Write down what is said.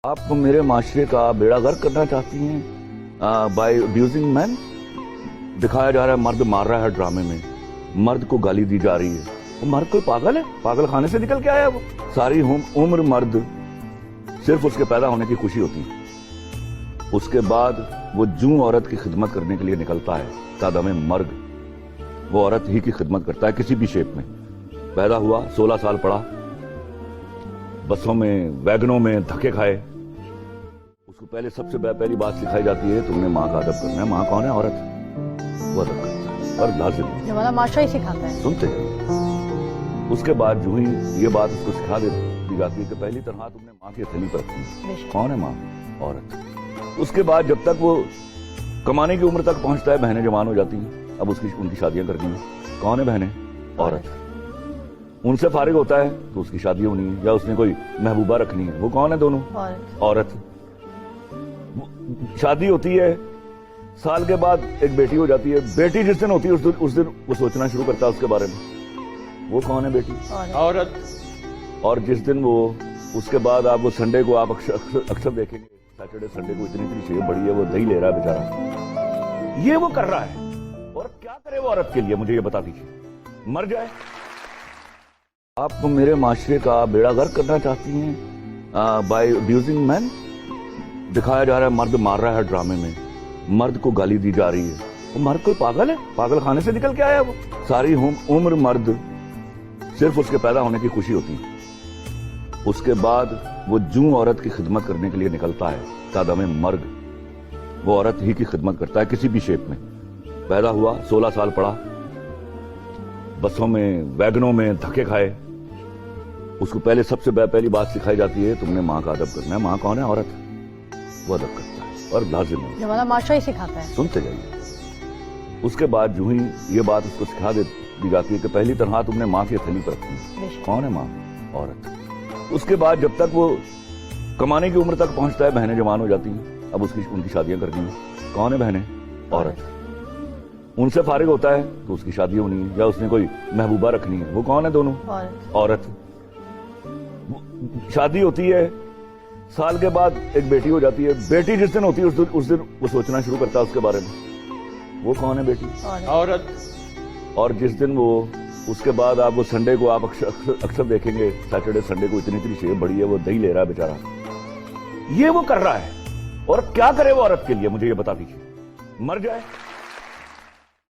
آپ میرے معاشرے کا بیڑا غرق کرنا چاہتی ہیں بائی ابیوزنگ مین. دکھایا جا رہا ہے مرد مار رہا ہے ڈرامے میں, مرد کو گالی دی جا رہی ہے. وہ مرد کوئی پاگل ہے؟ پاگل خانے سے نکل کے آیا وہ. ساری عمر مرد صرف اس کے پیدا ہونے کی خوشی ہوتی ہے, اس کے بعد وہ جوں عورت کی خدمت کرنے کے لیے نکلتا ہے تادم مرگ وہ عورت ہی کی خدمت کرتا ہے کسی بھی شیپ میں. پیدا ہوا, 16 سال پڑھا, بسوں میں ویگنوں میں دھکے کھائے. اس کو پہلے سب سے پہلی بات سکھائی جاتی ہے تم نے ماں کا ادب کرنا ہے. ماں کون ہے؟ عورت. وہ ادب کرتا ہے اور لازم ہے, ہمارا معاشرہ ہی سکھاتا ہے. سنتے ہیں. اس کے بعد جو ہی یہ بات اس کو سکھا دی جاتی ہے کہ پہلی تنہا تم نے ماں کی تھیلی پر رکھی ہے. کون ہے ماں؟ عورت. اس کے بعد جب تک وہ کمانے کی عمر تک پہنچتا ہے بہنیں جوان ہو جاتی ہیں, اب ان کی شادیاں کرنی ہیں. کون ہے بہنیں؟ عورت. ان سے فارغ ہوتا ہے تو اس کی شادی ہونی ہے یا اس نے کوئی محبوبہ رکھنی ہے. وہ کون ہے؟ دونوں عورت. شادی ہوتی ہے, سال کے بعد ایک بیٹی ہو جاتی ہے. بیٹی جس دن ہوتی ہے اس دن وہ سوچنا شروع کرتا ہے اس کے بارے میں. وہ کون ہے بیٹی؟ عورت. اور جس دن وہ اس کے بعد آپ وہ سنڈے کو آپ اکثر دیکھیں گے, سیٹرڈے سنڈے کو اتنی شیو بڑی ہے, وہ دہی لے رہا ہے بیچارہ. یہ وہ کر رہا ہے. اور کیا کرے وہ عورت کے لیے مجھے یہ بتا دیجیے. مر جائے. آپ میرے معاشرے کا بیڑا غرق کرنا چاہتی ہیں بائی ابیوزنگ مین. دکھایا جا رہا ہے مرد مار رہا ہے ڈرامے میں, مرد کو گالی دی جا رہی ہے. وہ مرد کوئی پاگل ہے؟ پاگل خانے سے نکل کے آیا وہ. ساری عمر مرد صرف اس کے پیدا ہونے کی خوشی ہوتی ہے, اس کے بعد وہ جوں عورت کی خدمت کرنے کے لیے نکلتا ہے تادم مرگ وہ عورت ہی کی خدمت کرتا ہے کسی بھی شیپ میں. پیدا ہوا, 16 سال پڑھا, بسوں میں ویگنوں میں دھکے کھائے. اس کو پہلے سب سے پہلی بات سکھائی جاتی ہے تم نے ماں کا ادب کرنا ہے. ماں کون ہے؟ عورت. وہ ادب کرتا ہے اور لازم ہے. ہمارا معاشرہ ہی سکھاتا ہے. سنتے جائیے. اس کے بعد جو ہی یہ بات اس کو سکھا دی جاتی ہے کہ پہلی تنہا تم نے ماں کی تھیلی پر رکھی ہے. کون ہے ماں؟ عورت. اس کے بعد جب تک وہ کمانے کی عمر تک پہنچتا ہے بہنیں جوان ہو جاتی ہیں, اب ان کی شادیاں کرنی ہیں. کون ہے بہنیں؟ عورت. ان سے فارغ ہوتا ہے تو اس کی شادی ہونی ہے یا اس نے کوئی محبوبہ رکھنی ہے. وہ کون ہے؟ دونوں عورت. شادی ہوتی ہے, سال کے بعد ایک بیٹی ہو جاتی ہے. بیٹی جس دن ہوتی ہے اس دن وہ سوچنا شروع کرتا ہے اس کے بارے میں. وہ کون ہے بیٹی؟ عورت. اور جس دن وہ اس کے بعد آپ وہ سنڈے کو آپ اکثر دیکھیں گے, سیٹرڈے سنڈے کو اتنی شیو بڑی ہے, وہ دہی لے رہا ہے بیچارہ. یہ وہ کر رہا ہے. اور کیا کرے وہ عورت کے لیے مجھے یہ بتا دیجیے. مر جائے.